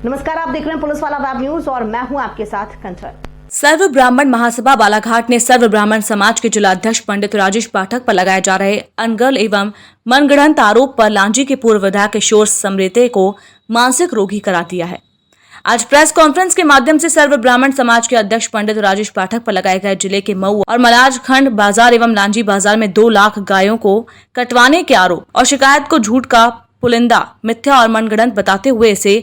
नमस्कार, आप देख रहे हैं पुलिस वाला वेब न्यूज और मैं हूं आपके साथ कंचन। सर्व ब्राह्मण महासभा बालाघाट ने सर्व ब्राह्मण समाज के जिलाध्यक्ष पंडित राजेश पाठक पर लगाए जा रहे अनगढ़ एवं मनगढ़ंत आरोप पर लांजी के पूर्व विधायक किशोर समृते को मानसिक रोगी करार दिया है। आज प्रेस कॉन्फ्रेंस के माध्यम से सर्व ब्राह्मण समाज के अध्यक्ष पंडित राजेश पाठक पर लगाए गए जिले के मऊ और मलाज खंड बाजार एवं लांजी बाजार में 2 लाख गायों को कटवाने के आरोप और शिकायत को झूठ का पुलिंदा, मिथ्या और मनगढ़ंत बताते हुए इसे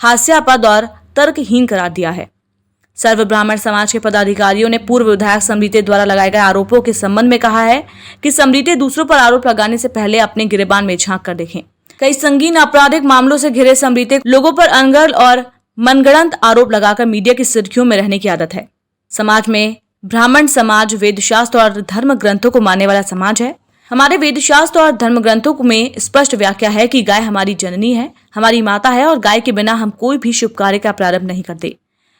हास्यास्पद और तर्कहीन करार दिया है। सर्व ब्राह्मण समाज के पदाधिकारियों ने पूर्व विधायक समृते द्वारा लगाए गए आरोपों के संबंध में कहा है कि समृते दूसरों पर आरोप लगाने से पहले अपने गिरेबान में झांक कर देखें। कई संगीन आपराधिक मामलों से घिरे समृते लोगों पर अनगढ़ और मनगढ़ंत आरोप लगाकर मीडिया की सुर्खियों में रहने की आदत है। समाज में ब्राह्मण समाज वेद शास्त्र और धर्म ग्रंथों को मानने वाला समाज है। हमारे वेद शास्त्र और धर्म ग्रंथों में स्पष्ट व्याख्या है कि गाय हमारी जननी है, हमारी माता है और गाय के बिना हम कोई भी शुभ कार्य का प्रारंभ नहीं करते।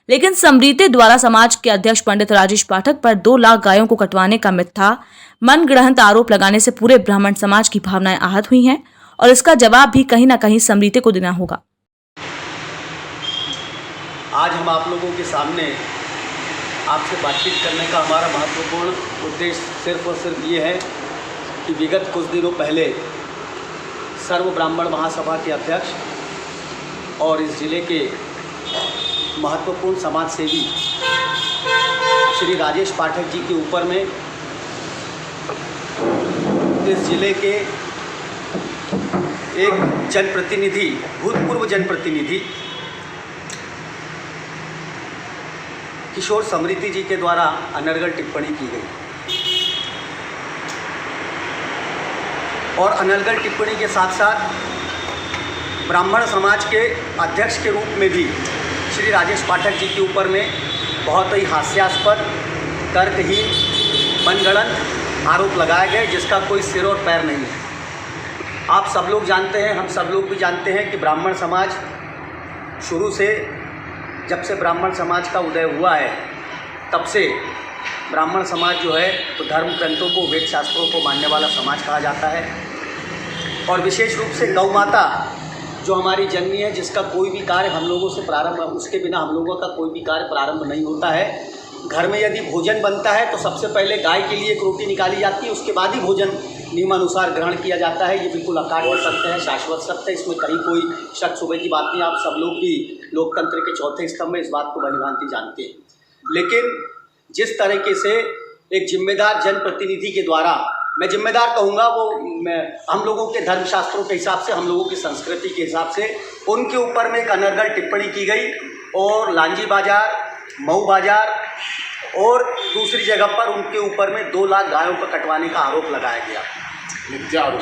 लेकिन समृते द्वारा समाज के अध्यक्ष पंडित राजेश पाठक पर 2 लाख गायों को कटवाने का मिथ्या मनगढ़ंत आरोप लगाने से पूरे ब्राह्मण समाज की भावनाएं आहत हुई हैं और इसका जवाब भी कहीं न कहीं समृते को देना होगा। आज हम आप लोगों के सामने आपसे बातचीत करने का हमारा महत्वपूर्ण उद्देश्य सिर्फ और सिर्फ ये है कि विगत कुछ दिनों पहले सर्व ब्राह्मण महासभा के अध्यक्ष और इस जिले के महत्वपूर्ण समाज सेवी श्री राजेश पाठक जी के ऊपर में इस जिले के एक जनप्रतिनिधि, भूतपूर्व जनप्रतिनिधि किशोर समृति जी के द्वारा अनर्गल टिप्पणी की गई और अनर्गल टिप्पणी के साथ साथ ब्राह्मण समाज के अध्यक्ष के रूप में भी श्री राजेश पाठक जी के ऊपर में बहुत ही हास्यास्पद, तर्कहीन, मनगढ़ंत आरोप लगाए गए जिसका कोई सिर और पैर नहीं है। आप सब लोग जानते हैं, हम सब लोग भी जानते हैं कि ब्राह्मण समाज शुरू से, जब से ब्राह्मण समाज का उदय हुआ है तब से ब्राह्मण समाज जो है तो धर्म ग्रंथों को, वेद शास्त्रों को मानने वाला समाज कहा जाता है और विशेष रूप से गौ माता जो हमारी जननी है, जिसका कोई भी कार्य हम लोगों से प्रारंभ, उसके बिना हम लोगों का कोई भी कार्य प्रारंभ नहीं होता है। घर में यदि भोजन बनता है तो सबसे पहले गाय के लिए एक रोटी निकाली जाती है, उसके बाद ही भोजन नियमानुसार ग्रहण किया जाता है। ये बिल्कुल अकाट्य सत्य है, शाश्वत सत्य है, इसमें कहीं कोई शक शुबे की बात नहीं। आप सब लोग भी लोकतंत्र के चौथे स्तंभ में इस बात को भलीभांति जानते हैं। लेकिन जिस तरीके से एक जिम्मेदार जनप्रतिनिधि के द्वारा, मैं जिम्मेदार कहूँगा, वो हम लोगों के धर्मशास्त्रों के हिसाब से, हम लोगों की संस्कृति के हिसाब से उनके ऊपर में एक अनर्गल टिप्पणी की गई और लांजी बाजार, मऊ बाजार और दूसरी जगह पर उनके ऊपर में 2 लाख गायों का कटवाने का आरोप लगाया गया। मिथ्या आरोप।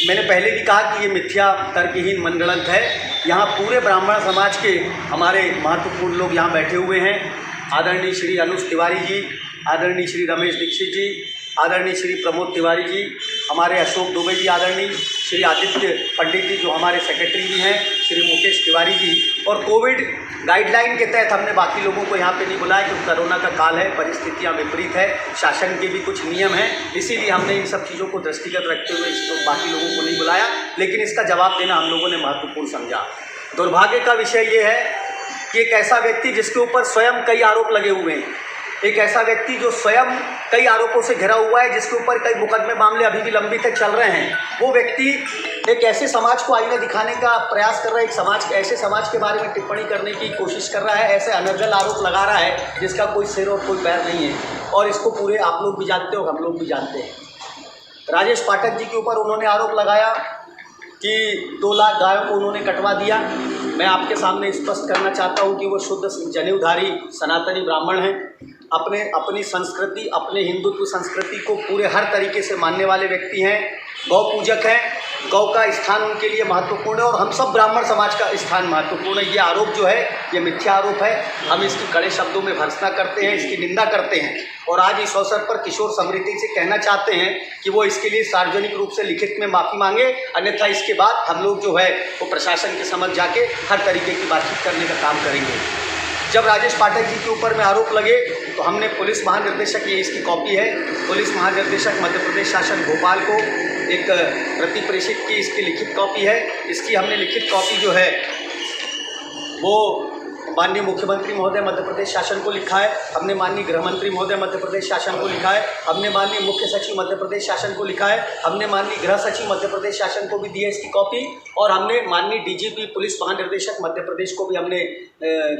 मैंने पहले भी कहा कि ये मिथ्या, तर्कहीन, मनगढ़ंत है। यहाँ पूरे ब्राह्मण समाज के हमारे महत्वपूर्ण लोग यहाँ बैठे हुए हैं। आदरणीय श्री अनुज तिवारी जी, आदरणीय श्री रमेश दीक्षित जी, आदरणीय श्री प्रमोद तिवारी जी, हमारे अशोक दुबे जी, आदरणीय श्री आदित्य पंडित जी जो हमारे सेक्रेटरी भी हैं, श्री मुकेश तिवारी जी। और कोविड गाइडलाइन के तहत हमने बाकी लोगों को यहाँ पे नहीं बुलाया क्योंकि कोरोना का काल है, परिस्थितियाँ विपरीत है, शासन के भी कुछ नियम हैं, इसीलिए हमने इन सब चीज़ों को दृष्टिगत रखते हुए इसको बाकी लोगों को नहीं बुलाया। लेकिन इसका जवाब देना हम लोगों ने महत्वपूर्ण समझा। दुर्भाग्य का विषय ये है कि एक ऐसा व्यक्ति जिसके ऊपर स्वयं कई आरोप लगे हुए हैं, एक ऐसा व्यक्ति जो स्वयं कई आरोपों से घिरा हुआ है, जिसके ऊपर कई मुकदमे, मामले अभी भी लंबित है, चल रहे हैं, वो व्यक्ति एक ऐसे समाज को आईना दिखाने का प्रयास कर रहा है, एक ऐसे समाज के बारे में टिप्पणी करने की कोशिश कर रहा है, ऐसे अनर्गल आरोप लगा रहा है जिसका कोई सिर और कोई पैर नहीं है। और इसको पूरे आप लोग भी जानते हो, हम लोग भी जानते हैं। राजेश पाठक जी के ऊपर उन्होंने आरोप लगाया कि 2 लाख गायों को उन्होंने कटवा दिया। मैं आपके सामने स्पष्ट करना चाहता हूं कि वो शुद्ध जनेऊधारी सनातनी ब्राह्मण हैं, अपनी संस्कृति, अपने हिंदुत्व संस्कृति को पूरे हर तरीके से मानने वाले व्यक्ति हैं, गौ पूजक हैं, गौ का स्थान उनके लिए महत्वपूर्ण है और हम सब ब्राह्मण समाज का स्थान महत्वपूर्ण है। ये आरोप जो है ये मिथ्या आरोप है, हम इसकी कड़े शब्दों में भर्त्सना करते हैं, इसकी निंदा करते हैं और आज इस अवसर पर किशोर समृति से कहना चाहते हैं कि वो इसके लिए सार्वजनिक रूप से लिखित में माफ़ी मांगे, अन्यथा इसके बाद हम लोग जो है वो प्रशासन के समक्ष जाके हर तरीके की बातचीत करने का काम करेंगे। जब राजेश पाठक जी के ऊपर में आरोप लगे तो हमने पुलिस महानिर्देशक, ये इसकी कॉपी है, पुलिस महानिर्देशक मध्य प्रदेश शासन भोपाल को एक प्रति प्रेषित की इसकी लिखित कॉपी है। इसकी हमने लिखित कॉपी जो है वो माननीय मुख्यमंत्री महोदय मध्य प्रदेश शासन को लिखा है, हमने माननीय गृह मंत्री महोदय मध्य प्रदेश शासन को लिखा है, हमने माननीय मुख्य सचिव मध्य प्रदेश शासन को लिखा है, हमने माननीय गृह सचिव मध्य प्रदेश शासन को भी दी है इसकी कॉपी, और हमने माननीय डीजीपी पुलिस महानिदेशक मध्य प्रदेश को भी हमने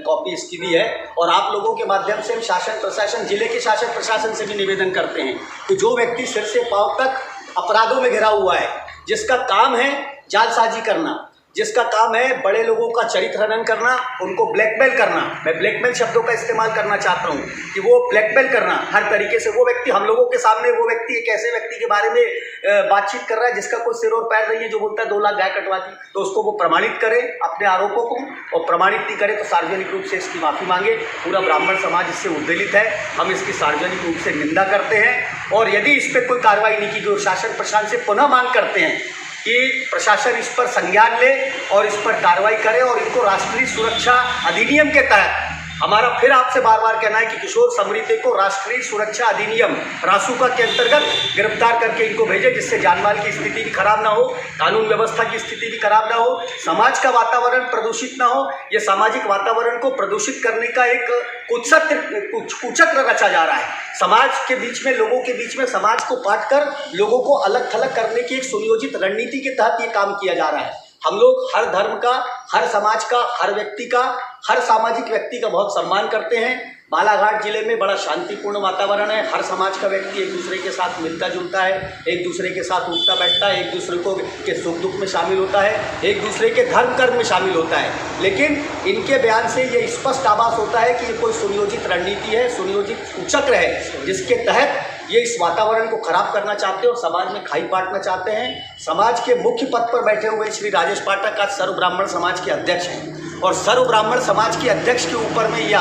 कॉपी इसकी दी है। और आप लोगों के माध्यम से हम शासन प्रशासन, जिले के शासन प्रशासन से भी निवेदन करते हैं कि जो व्यक्ति सिर से पांव तक अपराधों में घिरा हुआ है, जिसका काम है जालसाजी करना, जिसका काम है बड़े लोगों का चरित्र हनन करना, उनको ब्लैकमेल करना, मैं ब्लैकमेल शब्दों का इस्तेमाल करना चाहता हूँ कि वो ब्लैकमेल करना हर तरीके से, वो व्यक्ति हम लोगों के सामने, वो व्यक्ति एक ऐसे व्यक्ति के बारे में बातचीत कर रहा है जिसका कोई सिर और पैर नहीं है, जो बोलता है 2 लाख गाय कटवा दी, तो उसको वो प्रमाणित करे अपने आरोपों को, और प्रमाणित नहीं करे तो सार्वजनिक रूप से इसकी माफ़ी मांगे। पूरा ब्राह्मण समाज इससे उद्वेलित है, हम इसकी सार्वजनिक रूप से निंदा करते हैं, और यदि इस पर कोई कार्रवाई नहीं की गई, शासन प्रशासन से पुनः मांग करते हैं कि प्रशासन इस पर संज्ञान ले और इस पर कार्रवाई करे, और इनको राष्ट्रीय सुरक्षा अधिनियम के तहत, हमारा फिर आपसे बार बार कहना है कि किशोर समृद्धि को राष्ट्रीय सुरक्षा अधिनियम रासुका के अंतर्गत गिरफ्तार करके इनको भेजे, जिससे जानमाल की स्थिति भी खराब ना हो, कानून व्यवस्था की स्थिति भी खराब ना हो, समाज का वातावरण प्रदूषित ना हो। ये सामाजिक वातावरण को प्रदूषित करने का एक कुचक्र रचा जा रहा है, समाज के बीच में, लोगों के बीच में समाज को बांट कर लोगों को अलग थलग करने की एक सुनियोजित रणनीति के तहत ये काम किया जा रहा है। हम लोग हर धर्म का, हर समाज का, हर व्यक्ति का, हर सामाजिक व्यक्ति का बहुत सम्मान करते हैं। बालाघाट जिले में बड़ा शांतिपूर्ण वातावरण है, हर समाज का व्यक्ति एक दूसरे के साथ मिलता जुलता है, एक दूसरे के साथ उठता बैठता है, एक दूसरे को के सुख दुख में शामिल होता है, एक दूसरे के धर्म कर्म में शामिल होता है। लेकिन इनके बयान से ये स्पष्ट आभास होता है कि ये कोई सुनियोजित रणनीति है, सुनियोजित कुचक्र है, जिसके तहत ये इस वातावरण को खराब करना चाहते हैं और समाज में खाई पाटना चाहते हैं। समाज के मुख्य पद पर बैठे हुए श्री राजेश पाठक आज सर्व ब्राह्मण समाज के अध्यक्ष हैं, और सर्व ब्राह्मण समाज के अध्यक्ष के ऊपर में ये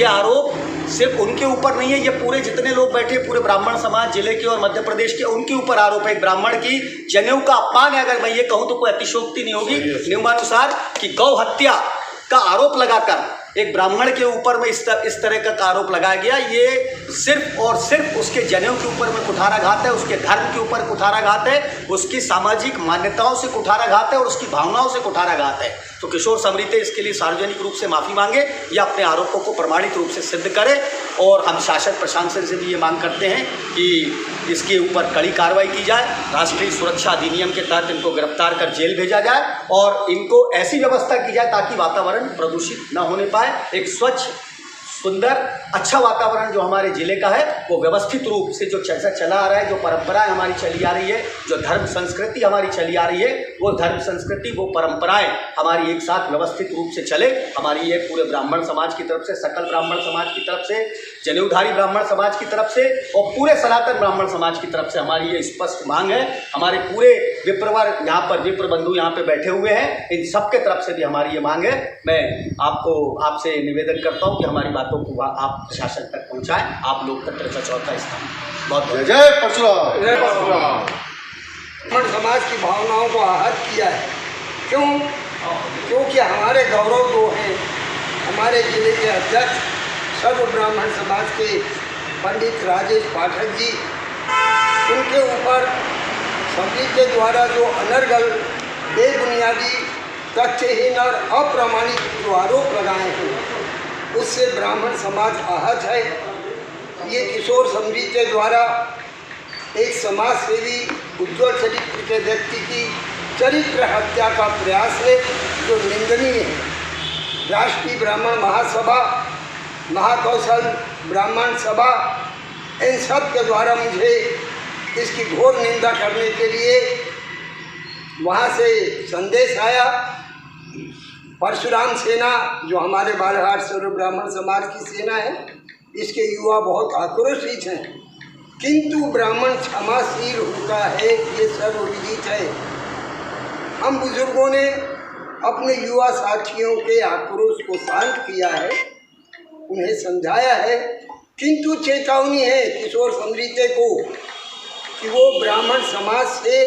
आरोप सिर्फ उनके ऊपर नहीं है, ये पूरे जितने लोग बैठे, पूरे ब्राह्मण समाज जिले के और मध्य प्रदेश के, उनके ऊपर आरोप है। एक ब्राह्मण की जनेऊ का अपमान है, अगर मैं ये कहूँ तो कोई अतिशोक्ति नहीं होगी, नियमानुसार, कि गौ हत्या का आरोप लगाकर एक ब्राह्मण के ऊपर में इस तरह का आरोप लगाया गया। ये सिर्फ और सिर्फ उसके जनेऊ के ऊपर में कुठाराघात है, उसके धर्म के ऊपर कुठाराघात है, उसकी सामाजिक मान्यताओं से कुठाराघात है और उसकी भावनाओं से कुठाराघात है। तो किशोर समृद्धि इसके लिए सार्वजनिक रूप से माफ़ी मांगे या अपने आरोपों को प्रमाणित रूप से सिद्ध करे, और हम शासन प्रशासन से भी ये मांग करते हैं कि इसके ऊपर कड़ी कार्रवाई की जाए, राष्ट्रीय सुरक्षा अधिनियम के तहत इनको गिरफ्तार कर जेल भेजा जाए, और इनको ऐसी व्यवस्था की जाए ताकि वातावरण प्रदूषित न होने पाए। एक स्वच्छ, सुंदर, अच्छा वातावरण जो हमारे ज़िले का है वो व्यवस्थित रूप से जो चला आ रहा है, जो परंपराएं हमारी चली आ रही है, जो धर्म संस्कृति हमारी चली आ रही है, वो धर्म संस्कृति, वो परंपराएं हमारी एक साथ व्यवस्थित रूप से चले। हमारी ये पूरे ब्राह्मण समाज की तरफ से, सकल ब्राह्मण समाज की तरफ से, जनेऊधारी ब्राह्मण समाज की तरफ से और पूरे सनातन ब्राह्मण समाज की तरफ से हमारी ये स्पष्ट मांग है। हमारे पूरे विप्रवर यहाँ पर, विप्र बंधु यहाँ पे बैठे हुए हैं, इन सब के तरफ से भी हमारी ये मांग है। मैं आपसे निवेदन करता हूँ कि हमारी बातों को आप प्रशासन तक पहुँचाएं। आप लोकतंत्र का चौथा स्थान। बहुत जय परशुराम। ब्राह्मण समाज की भावनाओं को आहत किया है। क्योंकि हमारे गौरव जो हैं, हमारे जिले के अध्यक्ष सर्व ब्राह्मण समाज के पंडित राजेश पाठक जी, उनके ऊपर सभी के द्वारा जो अनर्गल, बेबुनियादी, तथ्यहीन और अप्रमाणित जो आरोप लगाए हैं, उससे ब्राह्मण समाज आहत है। ये किशोर समृद्धि के द्वारा एक समाज सेवी, उज्ज्वल चरित्र के व्यक्ति की चरित्र हत्या का प्रयास है, जो निंदनीय है। राष्ट्रीय ब्राह्मण महासभा, महाकौशल ब्राह्मण सभा, इन सब के द्वारा मुझे इसकी घोर निंदा करने के लिए वहाँ से संदेश आया। परशुराम सेना, जो हमारे बालाघाट सर्व ब्राह्मण समाज की सेना है, इसके युवा बहुत आक्रोशित हैं, किंतु ब्राह्मण क्षमाशील होता है, ये सर्वविदित है। हम बुजुर्गों ने अपने युवा साथियों के आक्रोश को शांत किया है, उन्हें समझाया है, किंतु चेतावनी है किशोर समृद्धि को कि वो ब्राह्मण समाज से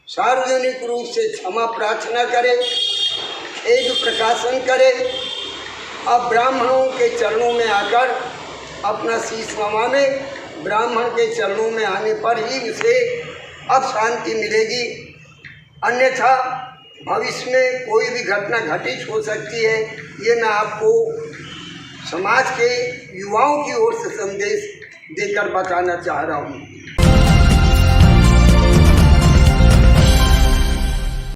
सार्वजनिक रूप से क्षमा प्रार्थना करे, खेद प्रकाशन करे। अब ब्राह्मणों के चरणों में आकर अपना शीश नवाने, ब्राह्मण के चरणों में आने पर ही उसे अब शांति मिलेगी। अन्यथा भविष्य में कोई भी घटना घटित हो सकती है, ये मैं आपको समाज के युवाओं की ओर से संदेश देकर बताना चाह रहा हूँ।